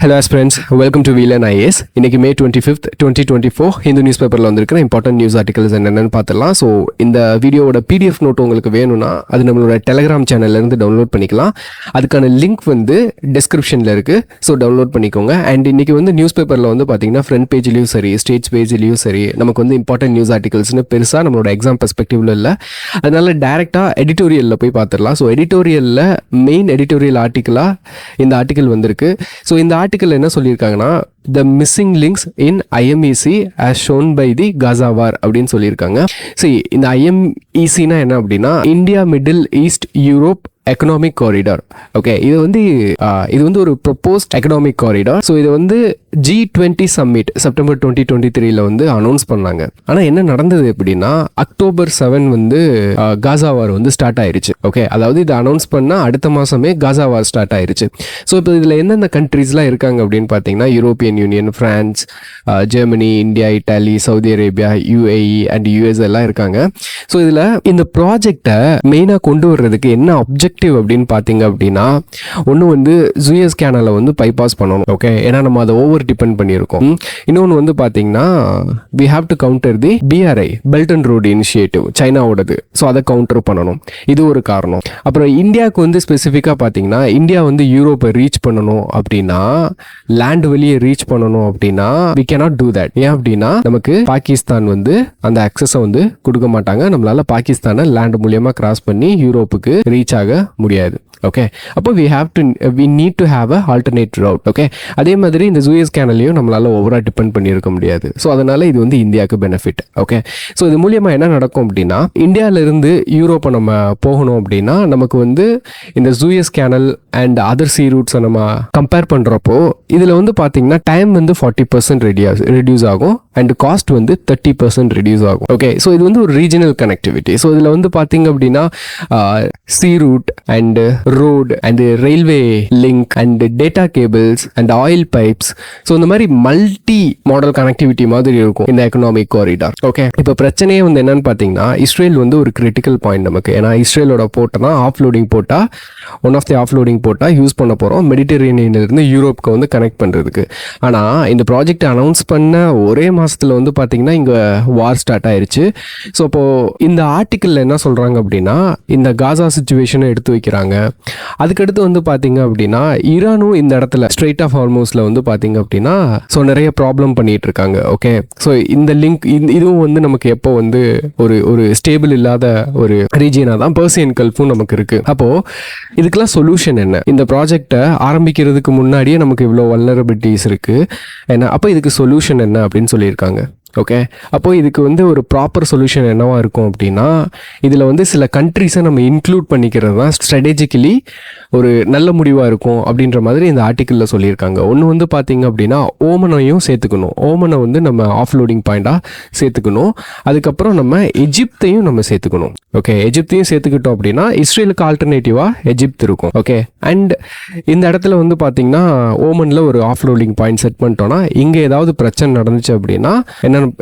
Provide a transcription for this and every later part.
Hello aspirants, welcome to VLN IAS. இன்னைக்கு May 25th, 2024 Hindu news பேப்பரில் வந்திருக்கிற இம்பார்ட்டன்ட் நியூஸ் ஆர்டிகல்ஸ் என்னென்னு பார்த்துடலாம். ஸோ இந்த வீடியோவோட PDF நோட் உங்களுக்கு வேணும்னா அது நம்மளோட டெலகிராம் சேனல்லேருந்து டவுன்லோட் பண்ணிக்கலாம். அதுக்கான லிங்க் வந்து டிஸ்கிரிப்ஷனில் இருக்குது. ஸோ டவுன்லோட் பண்ணிக்கோங்க. அண்ட் இன்னைக்கு வந்து நியூஸ் பேப்பரில் வந்து பார்த்தீங்கன்னா ஃப்ரண்ட் பேஜ்லேயும் சரி ஸ்டேட்ஸ் பேஜ்லேயும் சரி நமக்கு வந்து இம்பார்ட்டன்ட் நியூஸ் ஆர்டிகல்ஸ்னு பெருசாக நம்மளோட எக்ஸாம் பெர்ஸ்பெக்டிவ்ல இல்லை. அதனால டேரெக்டாக எடிட்டோரியலில் போய் பார்த்துடலாம். ஸோ எடிட்டோரியலில் மெயின் எடிட்டோரியல் ஆர்டிக்கலாக இந்த ஆர்டிக்கல் வந்திருக்கு. ஸோ இந்த ஆர்டிக்கல் என்ன சொல்லியிருக்காங்கன்னா, the missing links in IMEEC as shown by the Gaza war அப்படின்னு சொல்லியிருக்காங்க. சரி, இந்த IMEECனா என்ன அப்படின்னா India Middle East Europe economic corridor. Okay, இது வந்து ஒரு ப்ரொபோஸ்ட் எக்கனாமிக் காரிடார். ஸோ இது வந்து G20 சம்மிட் செப்டம்பர் 2023 வந்து அனௌன்ஸ் பண்ணாங்க. ஆனால் என்ன நடந்தது அப்படின்னா அக்டோபர் 7 வந்து காசா வார் வந்து ஸ்டார்ட் ஆயிருச்சு. ஓகே, அதாவது இதை அனௌன்ஸ் பண்ணால் அடுத்த மாதமே காசா வார் ஸ்டார்ட் ஆயிருச்சு. ஸோ இப்போ இதில் எந்தெந்த கண்ட்ரீஸ்லாம் இருக்காங்க அப்படின்னு பார்த்தீங்கன்னா European union, France, Germany, India, Italy, Saudi Arabia, UAE and US எல்லாம் இருக்காங்க. ஸோ இதில் இந்த ப்ராஜெக்டை மெயினாக கொண்டு வர்றதுக்கு என்ன அப்ஜெக்டிவ் அப்படின்னு பார்த்தீங்க அப்படின்னா, ஒன்று வந்து சூயஸ் கேனலை வந்து பைபாஸ் பண்ணணும். ஓகே, ஏன்னா நம்ம அதை ஓவர் டிபெண்ட் பண்ணியிருக்கோம். இன்னொன்று வந்து பார்த்தீங்கன்னா we have to counter the BRI belt and road initiative சைனாவோடது. ஸோ அதை கவுண்டர் பண்ணணும். இது ஒரு காரணம். அப்புறம் இந்தியாவுக்கு வந்து ஸ்பெசிஃபிக்காக பார்த்தீங்கன்னா இந்தியா வந்து யூரோப்பை ரீச் பண்ணணும் அப்படின்னா, லேண்ட் வெளியே ரீச் பண்ணணும் அப்படின்னா we cannot do that. ஏன் அப்படின்னா நமக்கு பாகிஸ்தான் வந்து அந்த அக்சஸை வந்து கொடுக்க மாட்டாங்க. நம்மளால பாகிஸ்தானை லேண்ட் மூலியமாக கிராஸ் பண்ணி யூரோப்புக்கு ரீச் ஆக முடியாது. ஓகே, அப்போ we need to have a alternate route. Okay, அதே மாதிரி இந்த சூயஸ் கேனலையும் நம்மளால ஓவரா டிபெண்ட் பண்ணியிருக்க முடியாது. ஸோ அதனால இது வந்து இந்தியாவுக்கு பெனிஃபிட். ஓகே, ஸோ இது மூலியமா என்ன நடக்கும் அப்படின்னா இந்தியாவிலிருந்து யூரோப்பை நம்ம போகணும் அப்படின்னா நமக்கு வந்து இந்த சூயஸ் கேனல் அண்ட் அதர் சீ ரூட்ஸை நம்ம கம்பேர் பண்றப்போ இதில் வந்து பார்த்தீங்கன்னா டைம் வந்து 40% ரெடியூஸ் ஆகும் அண்ட் காஸ்ட் வந்து 30% ரெடியூஸ் ஆகும். ஓகே, ஸோ இது வந்து ஒரு ரீஜனல் கனெக்டிவிட்டி. ஸோ இதில் வந்து பார்த்தீங்க அப்படின்னா sea route and road and railway link and data cables and oil pipes, so இந்த மாதிரி மல்டி மாடல் கனெக்டிவிட்டி மாதிரி இருக்கும் இந்த எக்கனாமிக் காரிடார். ஓகே, இப்போ பிரச்சனையே வந்து என்னன்னு பார்த்தீங்கன்னா இஸ்ரேல் வந்து ஒரு கிரிட்டிக்கல் பாயிண்ட் நமக்கு. ஏன்னா இஸ்ரேலோட போர்ட்டை தான் ஆஃப்லோடிங் போர்ட்டா ஒன் ஆஃப் தி ஆஃப்லோடிங் போர்ட்டா யூஸ் பண்ண போகிறோம் மெடிட்டரேனியன்லேருந்து யூரோப்க்கு வந்து கனெக்ட் பண்ணுறதுக்கு. ஆனால் இந்த ப்ராஜெக்ட் அனௌன்ஸ் பண்ண ஒரே மாதத்தில் வந்து பார்த்தீங்கன்னா இங்கே வார் ஸ்டார்ட் ஆயிருச்சு. ஸோ அப்போது இந்த ஆர்டிக்கலில் என்ன சொல்கிறாங்க அப்படின்னா இந்த காசா சிச்சுவேஷனை எடுத்து வைக்கிறாங்க. அதுக்கடுத்து வந்து பார்த்தீங்க அப்படின்னா ஈரானும் இந்த இடத்துல ஸ்ட்ரெயிட் ஆஃப் ஹார்மோஸ்ல வந்து பார்த்தீங்க அப்படின்னா ஸோ நிறைய ப்ராப்ளம் பண்ணிட்டு இருக்காங்க. ஓகே, ஸோ இந்த லிங்க் இதுவும் வந்து நமக்கு எப்போ வந்து ஒரு ஸ்டேபிள் இல்லாத ஒரு ரீஜியனாக தான் பர்சியன் கல்ஃபும் நமக்கு இருக்கு. அப்போ இதுக்கெல்லாம் சொல்யூஷன் என்ன? இந்த ப்ராஜெக்டை ஆரம்பிக்கிறதுக்கு முன்னாடியே நமக்கு இவ்வளோ வல்னரபிலிட்டிஸ் இருக்கு. ஏன்னா அப்போ இதுக்கு சொல்யூஷன் என்ன அப்படின்னு சொல்லியிருக்காங்க. ஓகே, அப்போ இதுக்கு வந்து ஒரு ப்ராப்பர் சொல்யூஷன் என்னவா இருக்கும் அப்படின்னா இதில் வந்து சில கண்ட்ரிஸை நம்ம இன்க்ளூட் பண்ணிக்கிறது தான் ஸ்ட்ராட்டஜிக்கலி ஒரு நல்ல முடிவாக இருக்கும் அப்படின்ற மாதிரி இந்த ஆர்டிக்கிளில் சொல்லியிருக்காங்க. ஒன்று வந்து பார்த்தீங்க அப்படின்னா ஓமனையும் சேர்த்துக்கணும். ஓமனை வந்து நம்ம ஆஃப்லோடிங் பாயிண்டாக சேர்த்துக்கணும். அதுக்கப்புறம் நம்ம எஜிப்தையும் நம்ம சேர்த்துக்கணும். ஓகே, எஜிப்தையும் சேர்த்துக்கிட்டோம் அப்படின்னா இஸ்ரேலுக்கு ஆல்டர்னேட்டிவாக எஜிப்த் இருக்கும். ஓகே, அண்ட் இந்த இடத்துல வந்து பார்த்தீங்கன்னா ஓமனில் ஒரு ஆஃப்லோடிங் பாயிண்ட் செட் பண்ணிட்டோம்னா இங்கே ஏதாவது பிரச்சனை நடந்துச்சு அப்படின்னா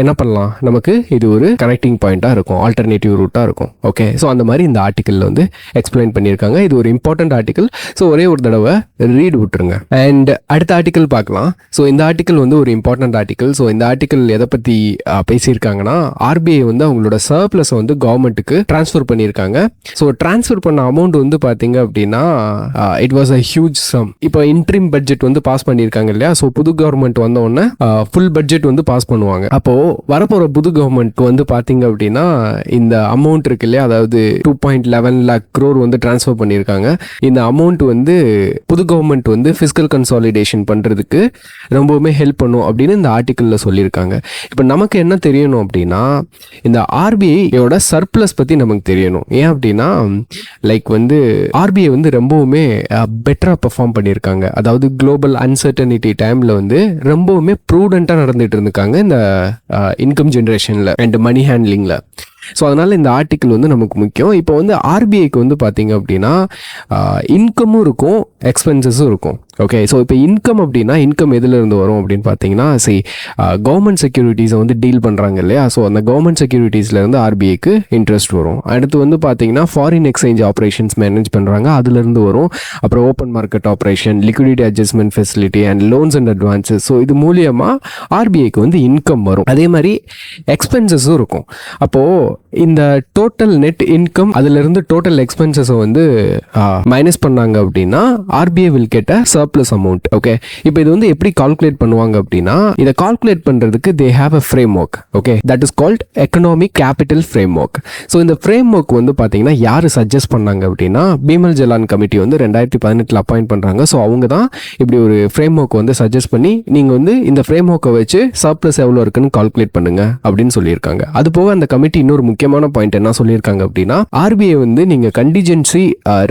என்ன பண்ணலாம், நமக்கு இது ஒரு கனெக்டிங் பாயிண்டாக இருக்கும், ஆல்டர்னேட்டிவ் ரூட்டாக இருக்கும். ஓகே, ஸோ அந்த மாதிரி இந்த ஆர்டிக்கலில் வந்து எக்ஸ்பிளைன் பண்ணியிருக்காங்க. இது ஒரு இம்பார்ட்டன்ட் ஆர்டிக்கல். ஸோ ஒரே ஒரு தடவை ரீட் விட்டுருங்க. அண்ட் அடுத்த ஆர்டிக்கல் பார்க்கலாம். ஸோ இந்த ஆர்டிக்கல் வந்து ஒரு இம்பார்ட்டன்ட் ஆர்டிக்கல். ஸோ இந்த ஆர்டிக்கல் எதை பற்றி பேசியிருக்காங்கன்னா RBI வந்து அவங்களோட சர்ப்ளஸை வந்து கவர்மெண்ட்டுக்கு ட்ரான்ஸ்ஃபர் பண்ணியிருக்காங்க. ஸோ ட்ரான்ஸ்ஃபர் பண்ண அமௌண்ட் வந்து பார்த்தீங்க அப்படின்னா it was a huge sum. இப்போ இன்ட்ரீம் பட்ஜெட் வந்து பாஸ் பண்ணியிருக்காங்க இல்லையா? ஸோ புது கவர்மெண்ட் வந்த உடனே ஃபுல் பட்ஜெட் வந்து பாஸ் பண்ணுவாங்க. அப்போ வரப்போற புது கவர்மெண்ட் வந்து பாத்தீங்க அப்படின்னா இந்த அமௌண்ட் இருக்கு இல்லையா, அதாவது 2.11 lakh crore வந்து டிரான்ஸ்ஃபர் பண்ணியிருக்காங்க. இந்த அமௌண்ட் வந்து புது கவர்மெண்ட் வந்து ஃபிஸ்கல் கன்சாலிடேஷன் பண்றதுக்கு ரொம்பவுமே ஹெல்ப் பண்ணும் அப்படின்னு இந்த ஆர்டிக்கல்ல சொல்லியிருக்காங்க. இப்போ நமக்கு என்ன தெரியணும் அப்படின்னா இந்த RBIயோட சர்ப்ளஸ் பத்தி நமக்கு தெரியணும். ஏன் அப்படின்னா லைக் வந்து RBI வந்து ரொம்பவுமே பெட்டரா பெர்ஃபார்ம் பண்ணியிருக்காங்க. அதாவது குளோபல் அன்சர்டனிட்டி டைம்ல வந்து ரொம்பவுமே ப்ரூடென்ட்டா நடந்துட்டு இருந்திருக்காங்க இந்த இன்கம் ஜென்ரேஷன்ல அண்ட் மணி ஹேண்ட்லிங்ல. ஸோ அதனால இந்த ஆர்டிக்கிள் வந்து நமக்கு முக்கியம். இப்போ வந்து RBIக்கு வந்து பார்த்தீங்க அப்படின்னா இன்கமும் இருக்கும் எக்ஸ்பென்சஸும் இருக்கும். ஓகே, ஸோ இப்போ இன்கம் அப்படின்னா இன்கம் எதுலேருந்து வரும் அப்படின்னு பார்த்தீங்கன்னா கவர்மெண்ட் செக்யூரிட்டிஸை வந்து டீல் பண்ணுறாங்க இல்லையா, ஸோ அந்த கவர்மெண்ட் செக்யூரிட்டிஸ்லேருந்து ஆர்பிஐக்கு இன்ட்ரெஸ்ட் வரும். அடுத்து வந்து பார்த்தீங்கன்னா ஃபாரின் எக்ஸ்சேஞ்ச் ஆப்ரேஷன்ஸ் மேனேஜ் பண்ணுறாங்க, அதுலேருந்து வரும். அப்புறம் open market operation, liquidity adjustment facility and loans and advances. So இது மூலியமாக ஆர்பிஐக்கு வந்து இன்கம் வரும். அதே மாதிரி எக்ஸ்பென்சஸும் இருக்கும். அப்போது இந்த டோட்டல் நெட் இன்கம் அதுலேருந்து டோட்டல் எக்ஸ்பென்சஸை வந்து மைனஸ் பண்ணாங்க அப்படின்னா RBI will get a surplus amount. Okay, இப்போ இது வந்து எப்படி கால்குலேட் பண்ணுவாங்க அப்படின்னா, இதை கால்குலேட் பண்றதுக்கு they have a frame work. Okay, that is called economic capital frame work. So இந்த ஃப்ரேம் ஒர்க் வந்து பார்த்தீங்கன்னா யார் சஜஸ்ட் பண்ணாங்க அப்படின்னா பீமல் ஜலான் கமிட்டி வந்து 2018 அப்பாயிண்ட் பண்ணுறாங்க. ஸோ அவங்க தான் இப்படி ஒரு ஃப்ரேம் ஒர்க் வந்து சஜஸ்ட் பண்ணி நீங்கள் வந்து இந்த ஃப்ரேம் ஒர்க்கை வச்சு சர்ப்ளஸ் எவ்வளோ இருக்குன்னு கால்குலேட் பண்ணுங்க அப்படின்னு சொல்லியிருக்காங்க. அது போக அந்த கமிட்டி இன்னொரு முக்கியமான பாயிண்ட் என்ன சொல்லியிருக்காங்க அப்படின்னா, ஆர்பிஐ வந்து நீங்கள் கண்டிஜென்சி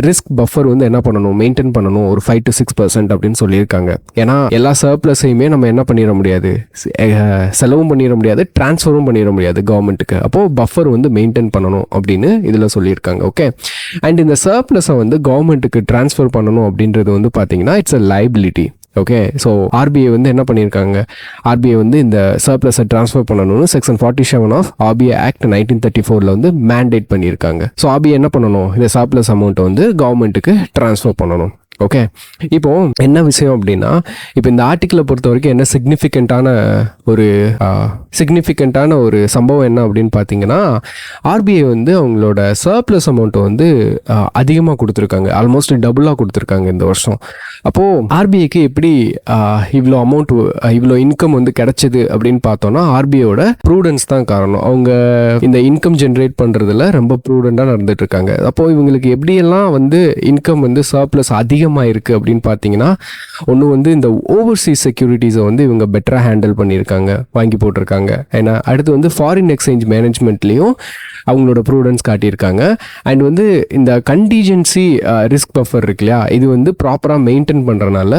ரிஸ்க் பஃபர் வந்து என்ன பண்ணணும், மெயின்டைன் பண்ணணும் ஒரு 5 to 6% அப்படின்னு சொல்லியிருக்காங்க. ஏன்னா எல்லா சர்ப்ளஸையுமே நம்ம என்ன பண்ணிட முடியாது, செலவும் பண்ணிட முடியாது, டிரான்ஸ்ஃபரும் பண்ணிட முடியாது கவர்மெண்ட்டுக்கு. அப்போ பஃபர் வந்து மெயின்டைன் பண்ணணும் அப்படின்னு இதில் சொல்லியிருக்காங்க. ஓகே, அண்ட் இந்த சர்ப்ளஸை வந்து கவர்மெண்ட்டுக்கு டிரான்ஸ்ஃபர் பண்ணணும் அப்படின்றது வந்து பார்த்தீங்கன்னா it's a liability. Okay, so RBI வந்து என்ன பண்ணியிருக்காங்க, ஆர்பிஐ வந்து இந்த சர்ப்ளஸை ட்ரான்ஸ்ஃபர் பண்ணணும்னு செக்ஷன் 47 ஆஃப் ஆர்பிஐ ஆக்ட் 1934 வந்து மேண்டேட் பண்ணியிருக்காங்க. ஸோ ஆர்பிஐ என்ன பண்ணணும், இந்த சர்ப்ளஸ் அமௌண்ட்டை வந்து கவர்மெண்ட்டுக்கு ட்ரான்ஸ்ஃபர் பண்ணணும். ஓகே, இப்போ என்ன விஷயம் அப்படின்னா, இப்போ இந்த ஆர்டிக்கிளை பொறுத்த வரைக்கும் என்ன சிக்னிஃபிகண்ட்டான ஒரு சம்பவம் என்ன அப்படின்னு பார்த்தீங்கன்னா, ஆர்பிஐ வந்து அவங்களோட சர்ப்ளஸ் அமௌண்ட்டை வந்து அதிகமாக கொடுத்துருக்காங்க, ஆல்மோஸ்ட் டபுளாக கொடுத்துருக்காங்க இந்த வருஷம். அப்போது ஆர்பிஐக்கு எப்படி இவ்வளோ இன்கம் வந்து கிடைச்சது அப்படின்னு பார்த்தோன்னா ஆர்பிஐயோட ப்ரூடன்ஸ் தான் காரணம். அவங்க இந்த இன்கம் ஜென்ரேட் பண்ணுறதுல ரொம்ப ப்ரூடெண்ட்டாக நடந்துட்டு இருக்காங்க. அப்போது இவங்களுக்கு எப்படியெல்லாம் வந்து இன்கம் வந்து சர்ப்ளஸ் அதிகமாக இருக்குது அப்படின்னு பார்த்தீங்கன்னா, ஒன்று வந்து இந்த ஓவர்சீஸ் செக்யூரிட்டிஸை வந்து இவங்க பெட்டராக ஹேண்டில் பண்ணியிருக்காங்க, வாங்கி போட்டிருக்காங்க. ஏன்னா அடுத்து வந்து ஃபாரின் எக்ஸ்சேஞ்ச் மேனேஜ்மெண்ட்லேயும் அவங்களோட ப்ரூடன்ஸ் காட்டியிருக்காங்க. அண்ட் வந்து இந்த கண்டிஜென்சி ரிஸ்க் பஃபர் இருக்கு இல்லையா, இது வந்து ப்ராப்பராக மெயின்டைன் பண்ணுறனால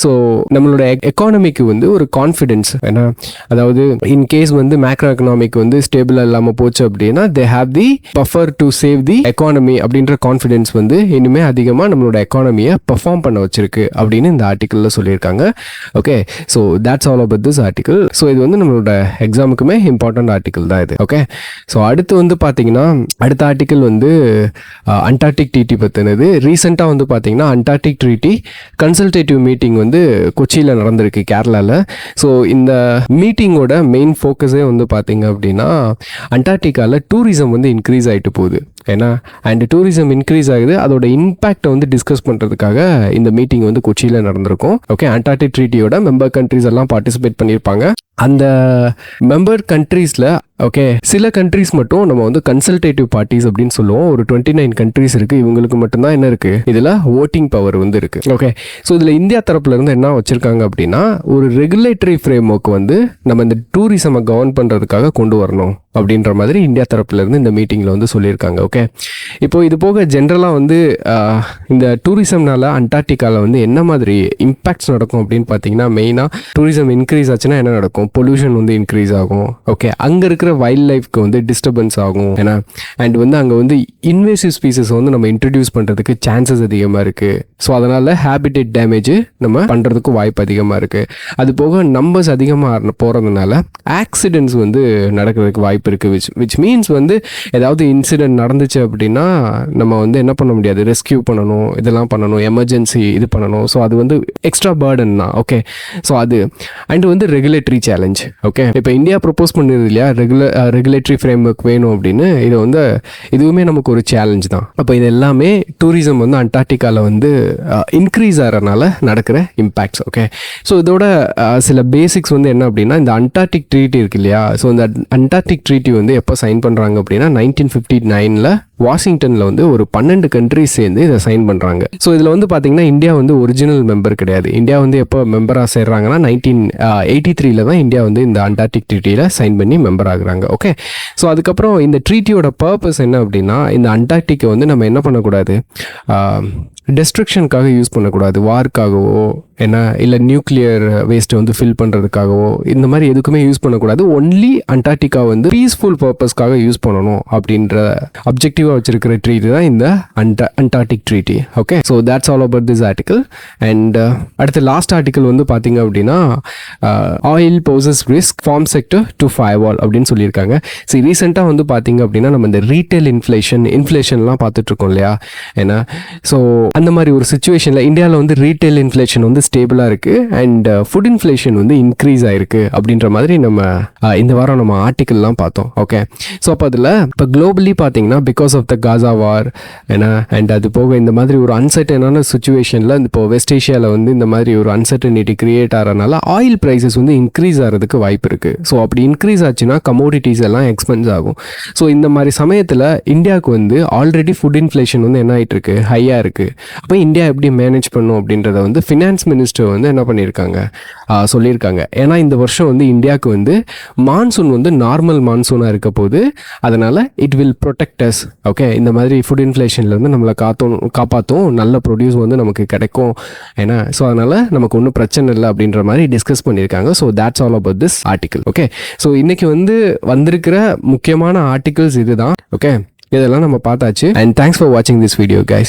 ஸோ நம்மளோட எக்கானமிக்கு வந்து ஒரு கான்ஃபிடென்ஸ், ஏன்னா அதாவது இன்கேஸ் வந்து மேக்ரோ எக்கனாமிக் வந்து ஸ்டேபிளாக இல்லாமல் போச்சு அப்படின்னா they have the buffer to save the economy அப்படின்ற கான்ஃபிடென்ஸ் வந்து இனிமேல் அதிகமாக நம்மளோட எக்கானமியை பெர்ஃபார்ம் பண்ண வச்சிருக்கு அப்படின்னு இந்த ஆர்டிக்கிளில் சொல்லியிருக்காங்க. Okay, so that's all about this article. So இது வந்து நம்மளோட எக்ஸாமுக்குமே இம்பார்ட்டன்ட் ஆர்டிக்கிள் தான் இது. ஓகே, ஸோ அடுத்து வந்து பார்த்தீங்கன்னா அடுத்த ஆர்டிக்கிள் வந்து அண்டார்டிக் ட்ரீட்டி பற்றினது. ரீசெண்டாக வந்து பார்த்தீங்கன்னா அண்டார்டிக் ட்ரீட்டி கன்சல்டேட்டிவ் மீட்டிங் வந்து கொச்சியில் நடந்திருக்கு, கேரளாவில். ஸோ இந்த மீட்டிங்கோட மெயின் ஃபோக்கஸே வந்து பார்த்தீங்க அப்படின்னா அண்டார்டிகாவில் டூரிசம் வந்து இன்க்ரீஸ் ஆகிட்டு போகுது. ஏன்னா அண்ட் டூரிசம் இன்க்ரீஸ் ஆகுது, அதோட இம்பேக்டை வந்து டிஸ்கஸ் பண்ணுறதுக்காக இந்த மீட்டிங் வந்து கொச்சியில் நடந்திருக்கும். ஓகே, அண்டார்டிக் ட்ரீட்டியோட மெம்பர் கண்ட்ரிஸ் எல்லாம் பார்ட்டிசிபேட் பண்ணியிருப்பாங்க. அந்த மெம்பர் கண்ட்ரீஸில் ஓகே சில கண்ட்ரிஸ் மட்டும் நம்ம வந்து கன்சல்டேட்டிவ் பார்ட்டிஸ் அப்படின்னு சொல்லுவோம். ஒரு 29 கண்ட்ரிஸ் இருக்குது, இவங்களுக்கு மட்டும்தான் என்ன இருக்குது, இதில் ஓட்டிங் பவர் வந்து இருக்குது. ஓகே, ஸோ இதில் இந்தியா தரப்புலேருந்து என்ன வச்சுருக்காங்க அப்படின்னா, ஒரு ரெகுலேட்டரி ஃப்ரேம் ஒர்க் வந்து நம்ம இந்த டூரிசமை கவர்ன் பண்ணுறதுக்காக கொண்டு வரணும் அப்படின்ற மாதிரி இந்தியா தரப்புலேருந்து இந்த மீட்டிங்கில் வந்து சொல்லியிருக்காங்க. ஓகே, இப்போ இது போக ஜென்ரலாக வந்து இந்த டூரிசம்னால அண்டார்டிகாவில் வந்து என்ன மாதிரி இம்பேக்ட்ஸ் நடக்கும் அப்படின்னு பார்த்தீங்கன்னா, மெயினாக டூரிசம் இன்க்ரீஸ் ஆச்சுன்னா என்ன நடக்கும், பொல்யூஷன் வந்து இன்க்ரீஸ் ஆகும். ஓகே, அங்கே இருக்கிற வைல்ட் லைஃப்க்கு வந்து டிஸ்டர்பன்ஸ் ஆகும். ஏன்னா அண்ட் வந்து அங்கே வந்து இன்வேசிவ் ஸ்பீசஸ் வந்து நம்ம இன்ட்ரடியூஸ் பண்ணுறதுக்கு சான்சஸ் அதிகமாக இருக்குது. ஸோ அதனால் ஹேபிடேட் டேமேஜ் நம்ம பண்ணுறதுக்கு வாய்ப்பு அதிகமாக இருக்குது. அது போக நம்பர்ஸ் அதிகமாக போகிறதுனால ஆக்சிடென்ட்ஸ் வந்து நடக்கிறதுக்கு வாய்ப்பு இருக்குது. விச் மீன்ஸ் வந்து ஏதாவது இன்சிடென்ட் நடந்துச்சு அப்படின்னா நம்ம வந்து என்ன பண்ண முடியாது, ரெஸ்கியூ பண்ணணும், இதெல்லாம் பண்ணணும், எமர்ஜென்சி இது பண்ணணும். ஸோ அது வந்து எக்ஸ்ட்ரா பேர்டன் தான். ஓகே, ஸோ அது அண்ட் வந்து ரெகுலேட்டரி சேலஞ்ச். ஓகே, இப்போ இந்தியா ப்ரொப்போஸ் பண்ணிருது இல்லையா ரெகுலேட்டரி ஃப்ரேம் ஒர்க் வேணும் அப்படின்னு, இது வந்து இதுவுமே நமக்கு ஒரு சேலஞ்ச் தான். அப்போ இது எல்லாமே டூரிசம் வந்து அண்டார்டிகாவில் வந்து இன்க்ரீஸ் ஆகிறனால நடக்கிற இம்பேக்ட்ஸ். ஓகே, ஸோ இதோட சில பேசிக்ஸ் வந்து என்ன அப்படின்னா, இந்த அண்டார்டிக் ட்ரீட்டி இருக்கு இல்லையா, ஸோ இந்த அண்டார்டிக் ட்ரீட்டி வந்து எப்போ சைன் பண்ணுறாங்க அப்படின்னா 1959 வாஷிங்டனில் வந்து ஒரு 12 கண்ட்ரிஸ் சேர்ந்து இதை சைன் பண்ணுறாங்க. ஸோ இதில் வந்து பார்த்தீங்கன்னா இந்தியா வந்து ஒரிஜினல் மெம்பர் கிடையாது. இந்தியா வந்து எப்போ மெம்பராக சேர்றாங்கன்னா 1983 தான் இந்தியா வந்து இந்த அண்டார்டிக் ட்ரீட்டியில் சைன் பண்ணி மெம்பர் ஆகுறாங்க. ஓகே, ஸோ அதுக்கப்புறம் இந்த ட்ரீட்டியோட பர்பஸ் என்ன அப்படின்னா, இந்த அண்டார்டிக்கை வந்து நம்ம என்ன பண்ணக்கூடாது, டெஸ்ட்ரக்ஷனுக்காக யூஸ் பண்ணக்கூடாது, வார்க்காகவோ ஏன்னா இல்லை நியூக்ளியர் வேஸ்ட்டை வந்து ஃபில் பண்ணுறதுக்காகவோ இந்த மாதிரி எதுக்குமே யூஸ் பண்ணக்கூடாது. ஒன்லி அண்டார்டிகா வந்து பீஸ்ஃபுல் பர்பஸ்க்காக யூஸ் பண்ணணும் அப்படின்ற அப்ஜெக்டிவாக வச்சிருக்கிற ட்ரீட்டி தான் இந்த Antarctic treaty. Okay, so that's all about this article. And அடுத்த லாஸ்ட் ஆர்டிக்கல் வந்து பார்த்தீங்க அப்படின்னா oil poses risk farm sector to firewall அப்படின்னு சொல்லியிருக்காங்க. சரி, ரீசெண்டாக வந்து பார்த்தீங்க அப்படின்னா நம்ம இந்த ரீட்டைல் இன்ஃப்ளேஷன்லாம் பார்த்துட்டு இருக்கோம் இல்லையா? ஏன்னா ஸோ அந்த மாதிரி ஒரு சுச்சுவேஷனில் இந்தியாவில் வந்து ரீட்டைல் இன்ஃப்ளேஷன் வந்து ஸ்டேபிளாக இருக்குது அண்ட் ஃபுட் இன்ஃப்ளேஷன் வந்து இன்க்ரீஸ் ஆயிருக்கு அப்படின்ற மாதிரி நம்ம இந்த வாரம் நம்ம ஆர்டிக்கல்லாம் பார்த்தோம். ஓகே, ஸோ அப்போ அதில் இப்போ குளோபலி பார்த்தீங்கன்னா பிகாஸ் ஆஃப் த காசா வார் ஏன்னா அண்ட் அது போக இந்த மாதிரி ஒரு அன்சர்டனான சுச்சுவேஷனில் இப்போ வெஸ்ட் ஏஷியாவில் வந்து இந்த மாதிரி ஒரு அன்சர்டனிட்டி கிரியேட் ஆகிறதுனால ஆயில் ப்ரைஸஸ் வந்து இன்க்ரீஸ் ஆகிறதுக்கு வாய்ப்பு இருக்குது. ஸோ அப்படி இன்க்ரீஸ் ஆச்சுன்னா கமோடிட்டிஸ் எல்லாம் எக்ஸ்பென்ஸ் ஆகும். ஸோ இந்த மாதிரி சமயத்தில் இந்தியாவுக்கு வந்து ஆல்ரெடி ஃபுட் இன்ஃப்ளேஷன் வந்து என்ன ஆகிட்டு இருக்கு, ஹையாக இருக்குது. அப்போ இந்தியா எப்படி மேனேஜ் பண்ணும் அப்படின்றத வந்து ஃபினான்ஸ் மினிஸ்டர் வந்து என்ன பண்ணியிருக்காங்க, சொல்லியிருக்காங்க. ஏன்னா இந்த வருஷம் வந்து இந்தியாவுக்கு வந்து மான்சூன் வந்து நார்மல் மான்சூனாக இருக்க போது, அதனால் it will protect as. Okay, இந்த மாதிரி ஃபுட் இன்ஃப்ளேஷன்லேருந்து நம்மளை காப்பாற்றும், நல்ல ப்ரொடியூஸ் வந்து நமக்கு கிடைக்கும். ஏன்னா ஸோ அதனால் நமக்கு ஒன்றும் பிரச்சனை இல்லை அப்படின்ற மாதிரி டிஸ்கஸ் பண்ணியிருக்காங்க. So that's all about this article. Okay, so இன்றைக்கி வந்து வந்திருக்கிற முக்கியமான ஆர்டிகல்ஸ் இதுதான். ஓகே, இதெல்லாம் நம்ம பார்த்தாச்சு. அண்ட் தேங்க்ஸ் ஃபார் வாட்சிங் திஸ் வீடியோ கைஸ்.